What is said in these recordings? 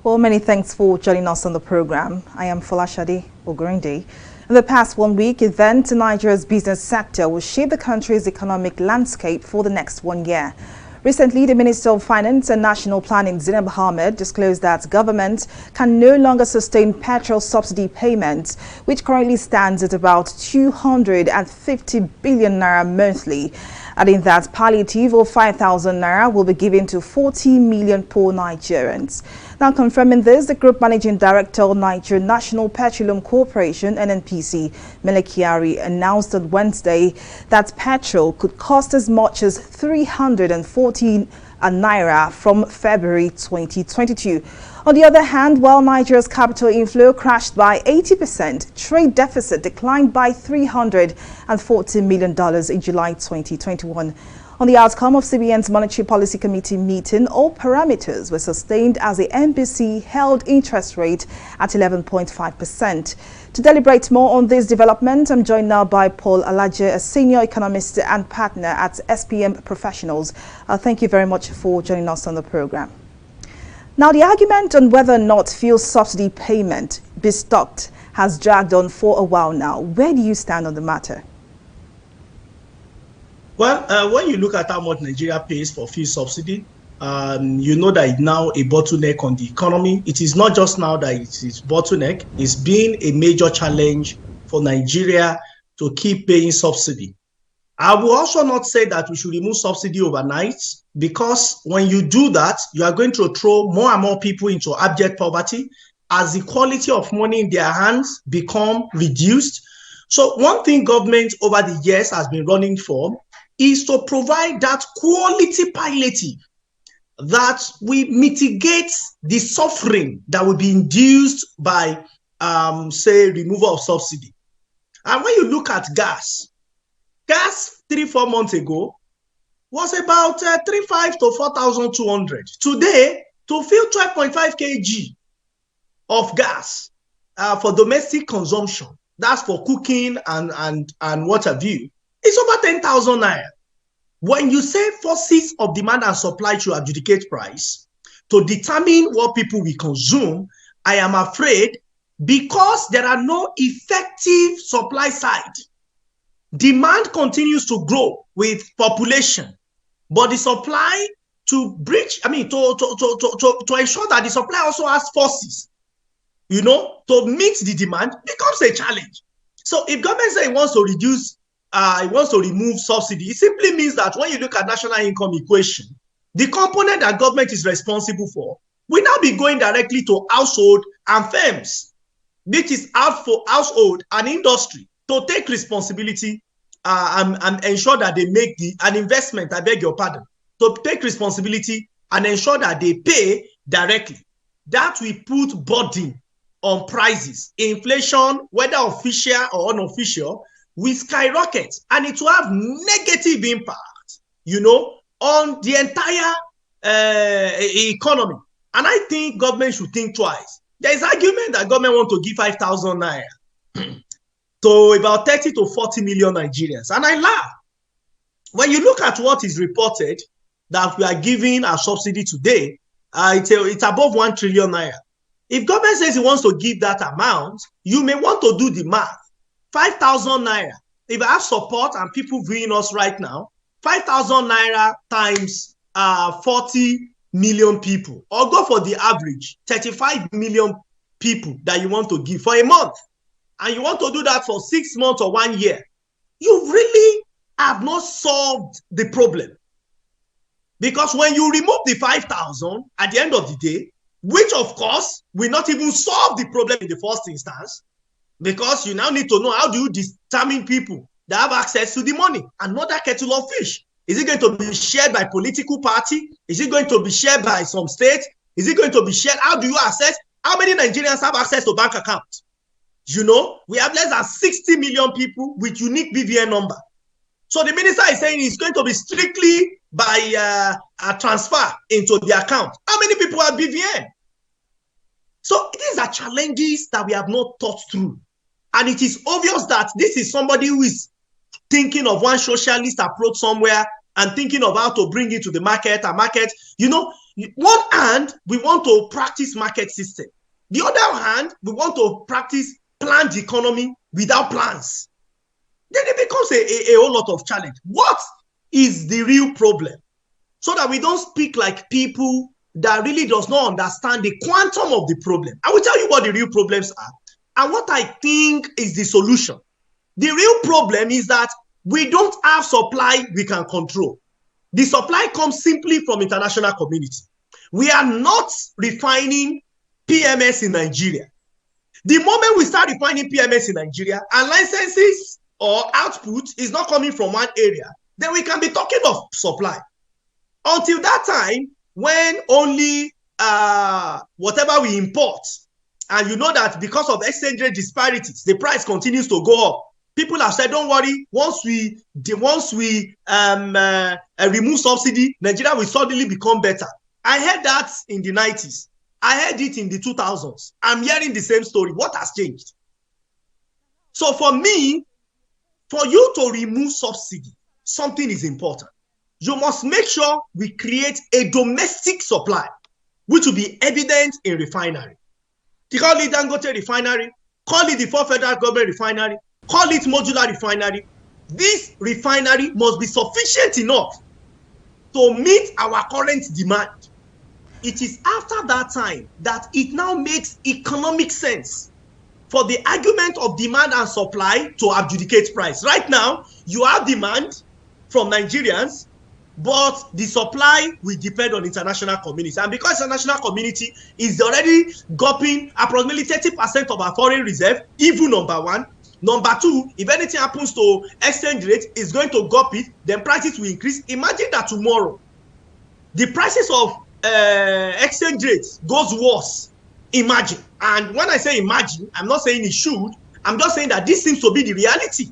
Well, many thanks for joining us on the program. I am Folashade Ogurinde. In the past 1 week, events in Nigeria's business sector will shape the country's economic landscape for the next 1 year. Recently, the Minister of Finance and National Planning, Zainab Ahmed, disclosed that government can no longer sustain petrol subsidy payments, which currently stands at about 250 billion naira monthly, adding that palliative of 5,000 naira will be given to 40 million poor Nigerians. Now confirming this, the Group Managing Director of Nigeria National Petroleum Corporation, NNPC, Mele Kyari, announced on Wednesday that petrol could cost as much as 314 naira from February 2022. On the other hand, while Nigeria's capital inflow crashed by 80%, trade deficit declined by $340 million in July 2021. On the outcome of CBN's Monetary Policy Committee meeting, all parameters were sustained as the MPC held interest rate at 11.5%. To deliberate more on this development, I'm joined now by Paul Alaje, a senior economist and partner at SPM Professionals. Thank you very much for joining us on the program. Now, the argument on whether or not fuel subsidy payment be stopped has dragged on for a while now. Where do you stand on the matter? Well, when you look at how much Nigeria pays for fuel subsidy, you know that it's now a bottleneck on the economy. It is not just now that it is bottleneck. It's been a major challenge for Nigeria to keep paying subsidy. I will also not say that we should remove subsidy overnight, because when you do that, you are going to throw more and more people into abject poverty as the quality of money in their hands become reduced. So one thing government over the years has been running for is to provide that quality palliative that will mitigate the suffering that will be induced by, say, removal of subsidy. And when you look at gas 3-4 months ago was about 3,500 to 4,200. Today, to fill 12.5 kg of gas for domestic consumption, that's for cooking and what have you, it's over 10,000 naira. When you say forces of demand and supply to adjudicate price to determine what people will consume, I am afraid, because there are no effective supply side, demand continues to grow with population, but the supply to ensure that the supply also has forces, to meet the demand becomes a challenge. So if government says it wants to reduce, it wants to remove subsidy, it simply means that when you look at national income equation, the component that government is responsible for will now be going directly to household and firms, which is out for household and industry to take responsibility and ensure that they make an investment, I beg your pardon, to take responsibility and ensure that they pay directly. That will put burden on prices. Inflation, whether official or unofficial, will skyrocket, and it will have negative impact, on the entire economy. And I think government should think twice. There is argument that government want to give 5,000 naira to about 30 to 40 million Nigerians. And I laugh. When you look at what is reported that we are giving our subsidy today, it's above 1 trillion naira. If government says it wants to give that amount, you may want to do the math. 5,000 naira. If I have support and people viewing us right now, 5,000 naira times 40 million people, or go for the average, 35 million people that you want to give for a month, and you want to do that for 6 months or 1 year, you really have not solved the problem. Because when you remove the 5,000 at the end of the day, which of course will not even solve the problem in the first instance, because you now need to know how do you determine people that have access to the money, another kettle of fish. Is it going to be shared by political party? Is it going to be shared by some state? Is it going to be shared? How do you assess? How many Nigerians have access to bank accounts? You know, we have less than 60 million people with unique BVN number. So the minister is saying it's going to be strictly by a transfer into the account. How many people have BVN? So these are challenges that we have not thought through. And it is obvious that this is somebody who is thinking of one socialist approach somewhere and thinking of how to bring it to the market. You know, one hand, we want to practice market system. The other hand, we want to practice planned economy without plans. Then it becomes a whole lot of challenge. What is the real problem? So that we don't speak like people that really does not understand the quantum of the problem. I will tell you what the real problems are and what I think is the solution. The real problem is that we don't have supply we can control. The supply comes simply from international community. We are not refining PMS in Nigeria. The moment we start refining PMS in Nigeria and licenses or output is not coming from one area, then we can be talking of supply. Until that time, when only whatever we import, and you know that because of exchange rate disparities, the price continues to go up. People have said, don't worry, once we remove subsidy, Nigeria will suddenly become better. I heard that in the 90s. I heard it in the 2000s. I'm hearing the same story. What has changed? So for me, for you to remove subsidy, something is important. You must make sure we create a domestic supply, which will be evident in refinery. Call it Dangote refinery, call it the 4 federal government refinery, call it modular refinery. This refinery must be sufficient enough to meet our current demand. It is after that time that it now makes economic sense for the argument of demand and supply to adjudicate price. Right now, you have demand from Nigerians, but the supply will depend on international community. And because international community is already gulping approximately 30% of our foreign reserve, even number one. Number two, if anything happens to exchange rate, it's going to gulp it, then prices will increase. Imagine that tomorrow, the prices of exchange rates goes worse. Imagine. And when I say imagine, I'm not saying it should. I'm just saying that this seems to be the reality.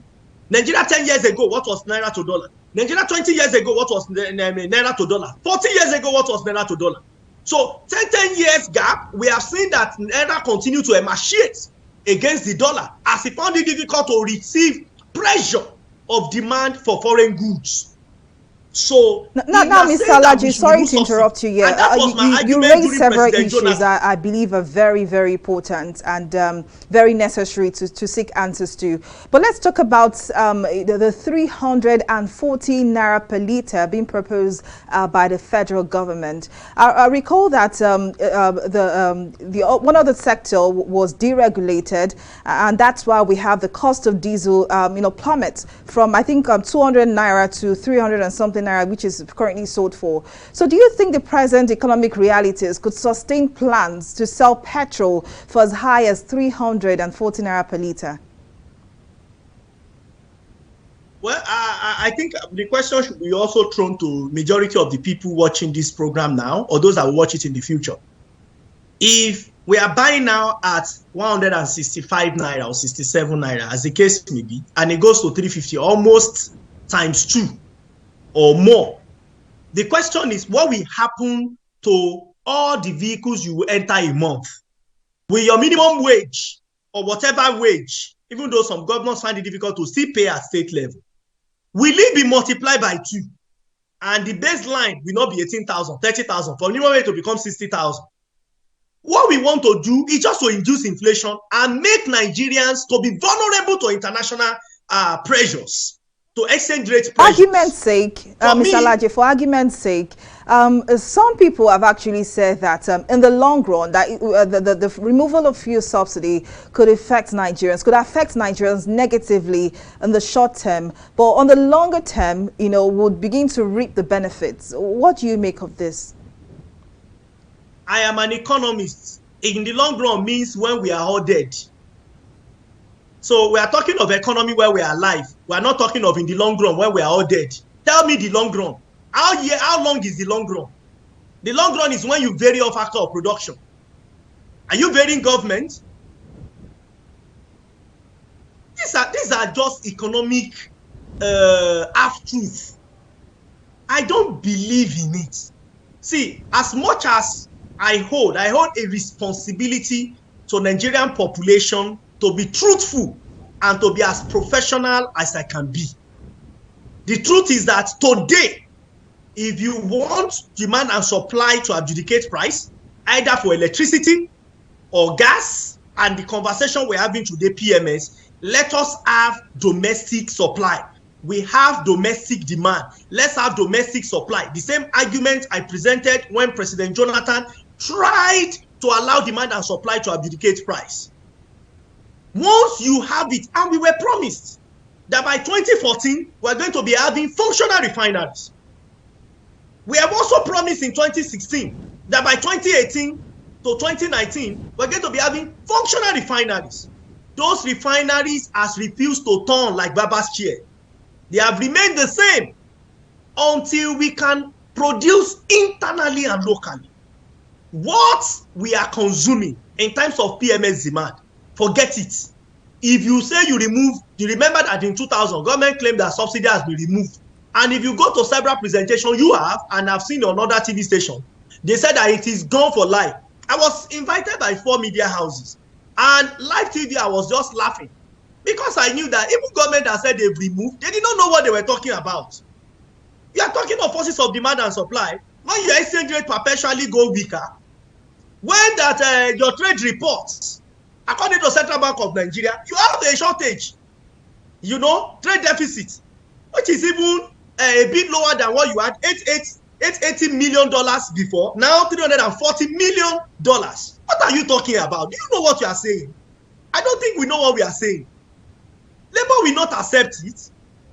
Nigeria 10 years ago, what was naira to dollar? Nigeria 20 years ago, what was naira to dollar? 40 years ago, what was naira to dollar? So 10 years gap, we have seen that naira continue to emaciate against the dollar as it found it difficult to receive pressure of demand for foreign goods. So now Mr. Alaji, sorry to interrupt you here. You raised several issues I believe are very, very important and very necessary to seek answers to. But let's talk about the 340 naira per litre being proposed by the federal government. I recall that one of the sector was deregulated, and that's why we have the cost of diesel plummet from I think 200 naira to 300 and something naira, which is currently sold for. So do you think the present economic realities could sustain plans to sell petrol for as high as 340 naira per litre? Well, I think the question should be also thrown to majority of the people watching this program now, or those that will watch it in the future. If we are buying now at 165 naira or 67 naira, as the case may be, and it goes to 350, almost times 2 or more. The question is, what will happen to all the vehicles you will enter a month? Will your minimum wage or whatever wage, even though some governors find it difficult to still pay at state level, will it be multiplied by 2? And the baseline will not be 18,000, 30,000, for minimum wage to become 60,000. What we want to do is just to induce inflation and make Nigerians to be vulnerable to international pressures, to exchange rate pressures. Argument's sake, Mr. Alaji, for argument's sake, some people have actually said that in the long run, that the removal of fuel subsidy could affect Nigerians negatively in the short term, but on the longer term, would begin to reap the benefits. What do you make of this? I am an economist. In the long run means when we are all dead. So we are talking of economy where we are alive. We are not talking of in the long run when we are all dead. Tell me the long run. How long is the long run? The long run is when you vary your factor of production. Are you varying government? These are just economic half-truths. I don't believe in it. See, as much as I hold a responsibility to Nigerian population to be truthful and to be as professional as I can be. The truth is that today, if you want demand and supply to adjudicate price, either for electricity or gas, and the conversation we're having today, PMS, let us have domestic supply. We have domestic demand. Let's have domestic supply. The same argument I presented when President Jonathan tried to allow demand and supply to adjudicate price. Once you have it, and we were promised that by 2014, we're going to be having functional refineries. We have also promised in 2016 that by 2018 to 2019, we're going to be having functional refineries. Those refineries has refused to turn like Baba's chair. They have remained the same until we can produce internally and locally. What we are consuming in terms of PMS demand, forget it. If you say you remember that in 2000, government claimed that subsidy has been removed. And if you go to several presentations you have, and I've seen on other TV stations, they said that it is gone for life. I was invited by 4 media houses. And live TV, I was just laughing. Because I knew that even government that said they've removed, they did not know what they were talking about. You are talking of forces of demand and supply. When your exchange rate perpetually go weaker, when that your trade reports, according to Central Bank of Nigeria, you have a shortage, trade deficit, which is even a bit lower than what you had, $880 million before, now $340 million. What are you talking about? Do you know what you are saying? I don't think we know what we are saying. Labour will not accept it.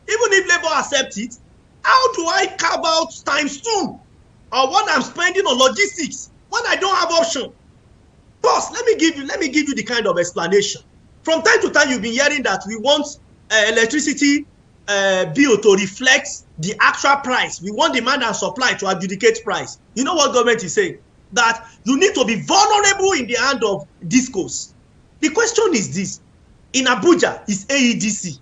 Even if Labour accepts it, how do I carve out ×2 or what I'm spending on logistics when I don't have option? Boss, let me give you the kind of explanation. From time to time, you've been hearing that we want electricity bill to reflect the actual price. We want demand and supply to adjudicate price. You know what government is saying? That you need to be vulnerable in the hand of discos. The question is this. In Abuja, it's AEDC,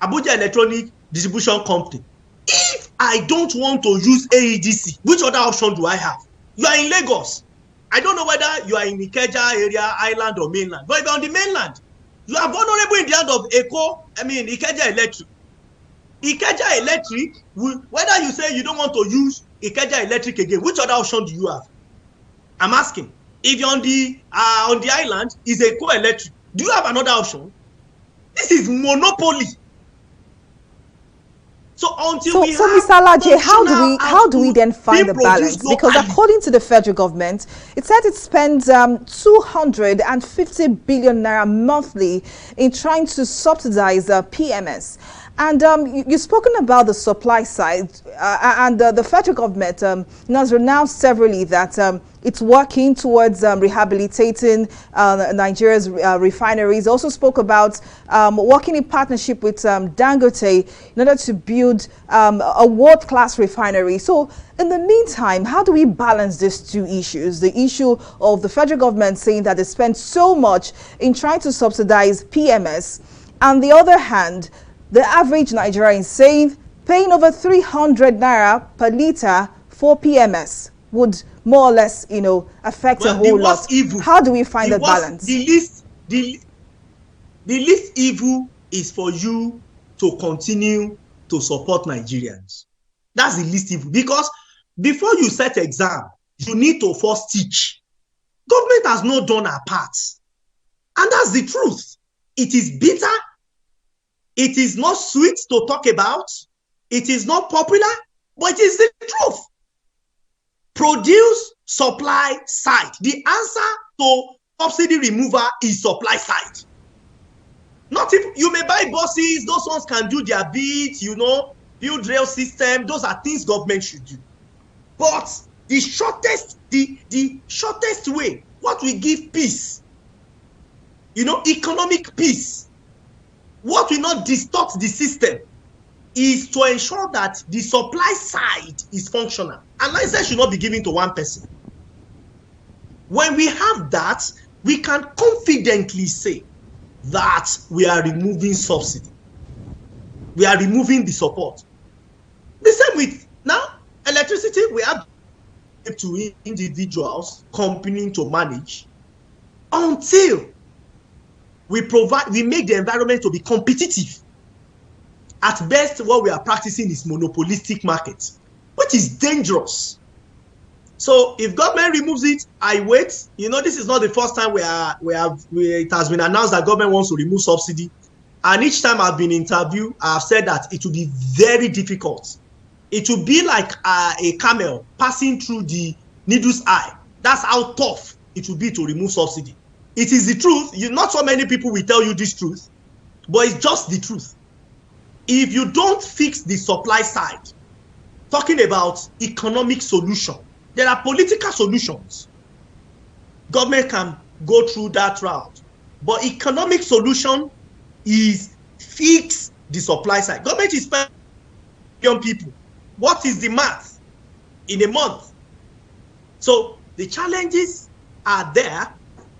Abuja Electronic Distribution Company. If I don't want to use AEDC, which other option do I have? You are in Lagos. I don't know whether you are in Ikeja area, island or mainland. But if you're on the mainland, you are vulnerable in the hand of Ikeja Electric. Ikeja Electric, whether you say you don't want to use Ikeja Electric again, which other option do you have? I'm asking. If you're on the island, is Eko Electric. Do you have another option? This is monopoly. So Mr. Laje, how do we then find the balance? Because according to the federal government, it said it spends 250 billion naira monthly in trying to subsidize PMS. And you've spoken about the supply side, and the federal government has announced severally that it's working towards rehabilitating Nigeria's refineries. Also spoke about working in partnership with Dangote in order to build a world-class refinery. So in the meantime, how do we balance these two issues? The issue of the federal government saying that they spend so much in trying to subsidize PMS, and the other hand, the average Nigerian is saying paying over 300 naira per litre for PMS would more or less, affect a whole lot. How do we find the balance? The least evil is for you to continue to support Nigerians. That's the least evil. Because before you set exam, you need to first teach. Government has not done her part. And that's the truth. It is bitter. It is not sweet to talk about. It is not popular, but it is the truth. Produce, supply, side. The answer to subsidy removal is supply side. Not if you may buy buses, those ones can do their bit, build rail system. Those are things government should do. But the shortest way, what will give peace, economic peace, what will not distort the system, is to ensure that the supply side is functional. And license should not be given to one person. When we have that, we can confidently say that we are removing subsidy. We are removing the support. The same with now electricity, we have to individuals, company to manage until we make the environment to be competitive. At best, what we are practicing is monopolistic market, which is dangerous. So if government removes it, I wait. You know, this is not the first time it has been announced that government wants to remove subsidy. And each time I've been interviewed, I've said that it will be very difficult. It will be like a camel passing through the needle's eye. That's how tough it will be to remove subsidy. It is the truth. Not so many people will tell you this truth, but it's just the truth. If you don't fix the supply side, talking about economic solution, there are political solutions. Government can go through that route. But economic solution is fix the supply side. Government is spending young people. What is the math in a month? So the challenges are there,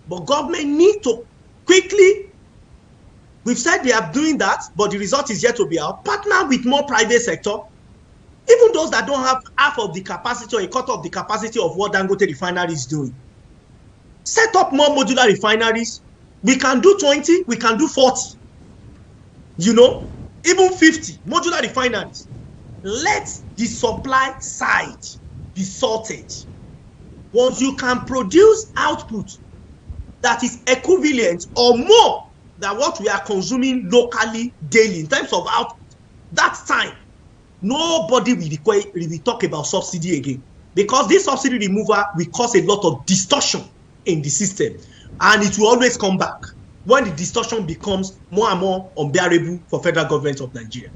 but government need to quickly, we've said they are doing that, but the result is yet to be out. Partner with more private sector, even those that don't have half of the capacity or a quarter of the capacity of what Dangote refinery is doing. Set up more modular refineries. We can do 20, we can do 40. Even 50 modular refineries. Let the supply side be sorted. Once you can produce output that is equivalent or more than what we are consuming locally daily in terms of output, that time, nobody will talk about subsidy again. Because this subsidy removal will cause a lot of distortion in the system. And it will always come back when the distortion becomes more and more unbearable for federal government of Nigeria.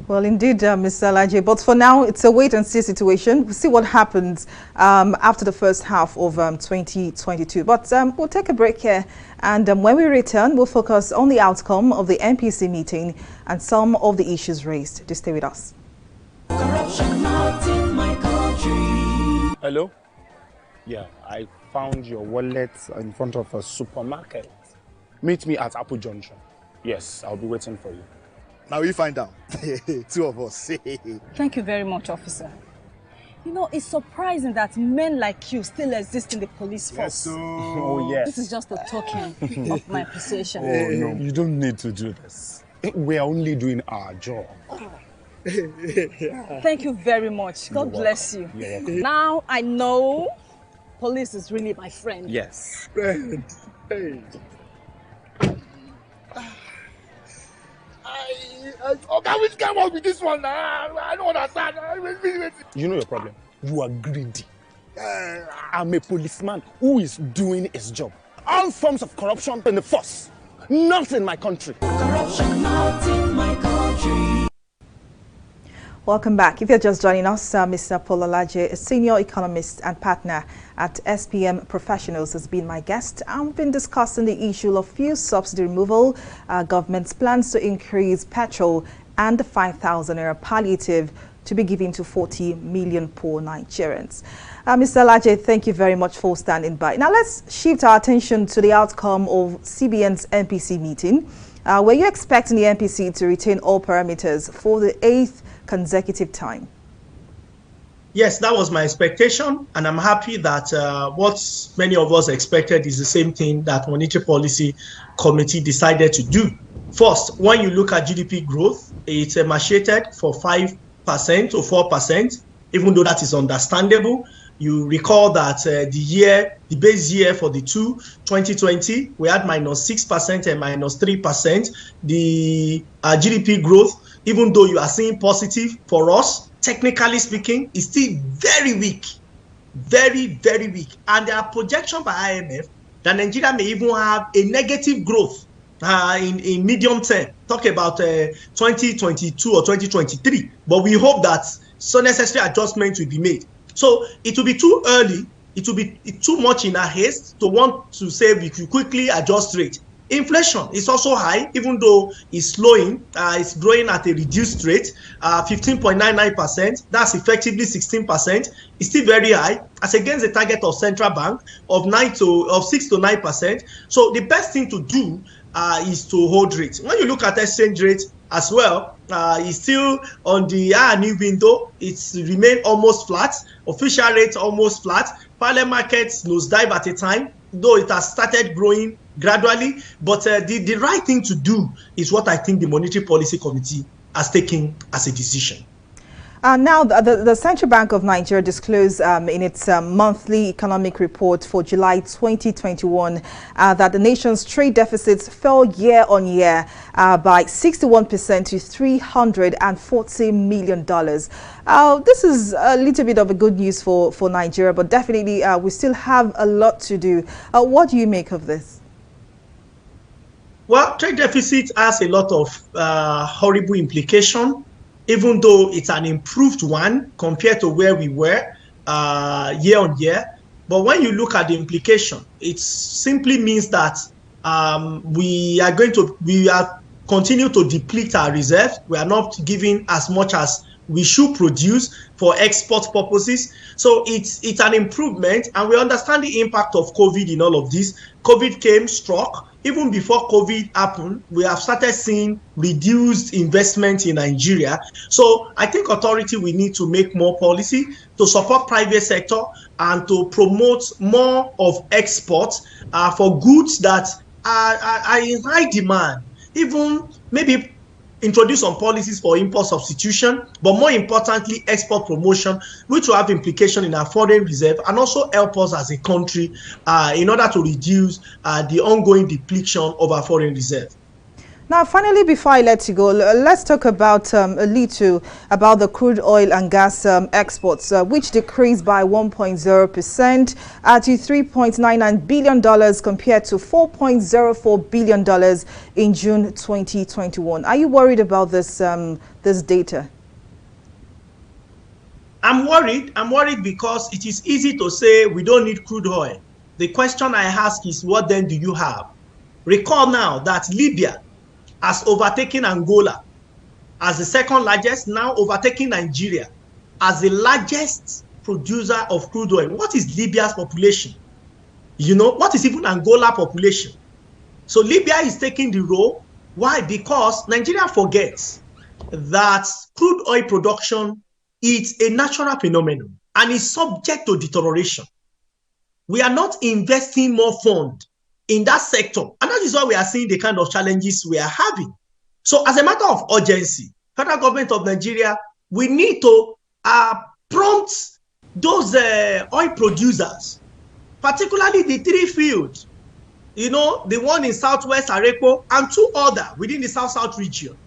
Well, indeed, Mr. Alaje, but for now, it's a wait-and-see situation. We'll see what happens after the first half of 2022. But we'll take a break here, and when we return, we'll focus on the outcome of the MPC meeting and some of the issues raised. Just stay with us. Corruption not in my country. Hello? Yeah, I found your wallet in front of a supermarket. Meet me at Apple Junction. Yes, I'll be waiting for you. Now we find out. Two of us. Thank you very much, officer. It's surprising that men like you still exist in the police force. Yes, so... Oh, yes. This is just a token of my appreciation. Oh, no, you don't need to do this. We are only doing our job. Thank you very much. God bless you. You're welcome. Now I know police is really my friend. Yes. Friend. Hey. Which came up with this one? I don't understand. You know your problem. You are greedy. I'm a policeman who is doing his job. All forms of corruption in the force. Not in my country. Corruption not in my country. Welcome back. If you're just joining us, Mr. Paul Alaje, a senior economist and partner at SPM Professionals, has been my guest. I've been discussing the issue of fuel subsidy removal, government's plans to increase petrol, and the 5,000 naira palliative to be given to 40 million poor Nigerians. Mr. Alaje, thank you very much for standing by. Now let's shift our attention to the outcome of CBN's MPC meeting. Were you expecting the MPC to retain all parameters for the 8th consecutive time? Yes, that was my expectation, and I'm happy that what many of us expected is the same thing that Monetary Policy Committee decided to do. First, when you look at GDP growth, it's emaciated for 5% or 4%, even though that is understandable. You recall that the base year for the 2020, we had -6% and -3%. The GDP growth, even though you are seeing positive for us, technically speaking, is still very weak, very, very weak. And there are projections by IMF that Nigeria may even have a negative growth in medium term. Talk about 2022 or 2023. But we hope that some necessary adjustments will be made. So it will be too early. It will be too much in a haste to want to say we could quickly adjust rate. Inflation is also high, even though it's slowing. It's growing at a reduced rate, 15.99%. That's effectively 16%. It's still very high, as against the target of central bank of 6 to 9%. So the best thing to do is to hold rate. When you look at exchange rate as well, it's still on the new window. It's remained almost flat. Official rate almost flat. Parallel markets nosedive at a time, though it has started growing gradually. But the right thing to do is what I think the Monetary Policy Committee has taken as a decision. Now, the Central Bank of Nigeria disclosed in its monthly economic report for July 2021 that the nation's trade deficits fell year on year by 61% to $340 million. This is a little bit of a good news for Nigeria, but definitely we still have a lot to do. What do you make of this? Well, trade deficit has a lot of horrible implications, even though it's an improved one compared to where we were year on year. But when you look at the implication, it simply means that we are continue to deplete our reserve. We are not giving as much as we should produce for export purposes. So it's an improvement, and we understand the impact of COVID in all of this. COVID came, struck. Even before COVID happened, we have started seeing reduced investment in Nigeria. So I think authority will need to make more policy to support private sector and to promote more of exports for goods that are in high demand. Even maybe introduce some policies for import substitution, but more importantly, export promotion, which will have implication in our foreign reserve and also help us as a country in order to reduce the ongoing depletion of our foreign reserve. Now, finally, before I let you go, let's talk about a little about the crude oil and gas exports, which decreased by 1.0% to $3.99 billion compared to $4.04 billion in June 2021. Are you worried about this this data? I'm worried. I'm worried because it is easy to say we don't need crude oil. The question I ask is, what then do you have? Recall now that Libya has overtaken Angola as the second largest, now overtaking Nigeria as the largest producer of crude oil. What is Libya's population? You know, what is even Angola population? So Libya is taking the role. Why? Because Nigeria forgets that crude oil production is a natural phenomenon and is subject to deterioration. We are not investing more funds in that sector. And that is why we are seeing the kind of challenges we are having. So as a matter of urgency, federal government of Nigeria, we need to prompt those oil producers, particularly the three fields, you know, the one in Southwest Arepo and two other within the South-South region,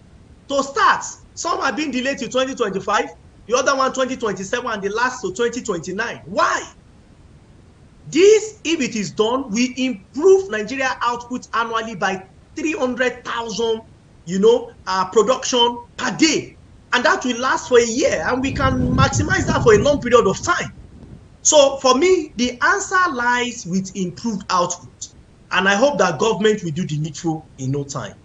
to start. Some are being delayed to 2025, the other one 2027, and the last to 2029. Why? This, if it is done, will improve Nigeria output annually by 300,000, production per day. And that will last for a year, and we can maximize that for a long period of time. So for me, the answer lies with improved output. And I hope that government will do the needful in no time.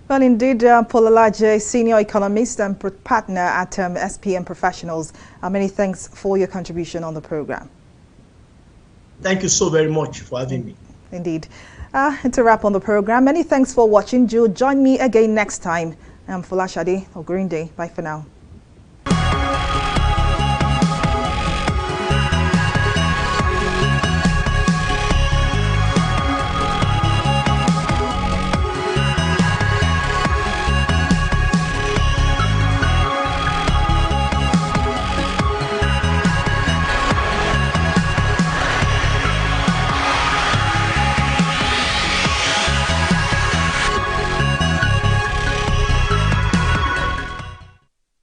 Well, indeed, Paul Olaje, senior economist and partner at SPM Professionals, many thanks for your contribution on the program. Thank you so very much for having me. Indeed. It's a wrap on the program. Many thanks for watching. Join me again next time. I'm Folashade Ogurinde. Bye for now.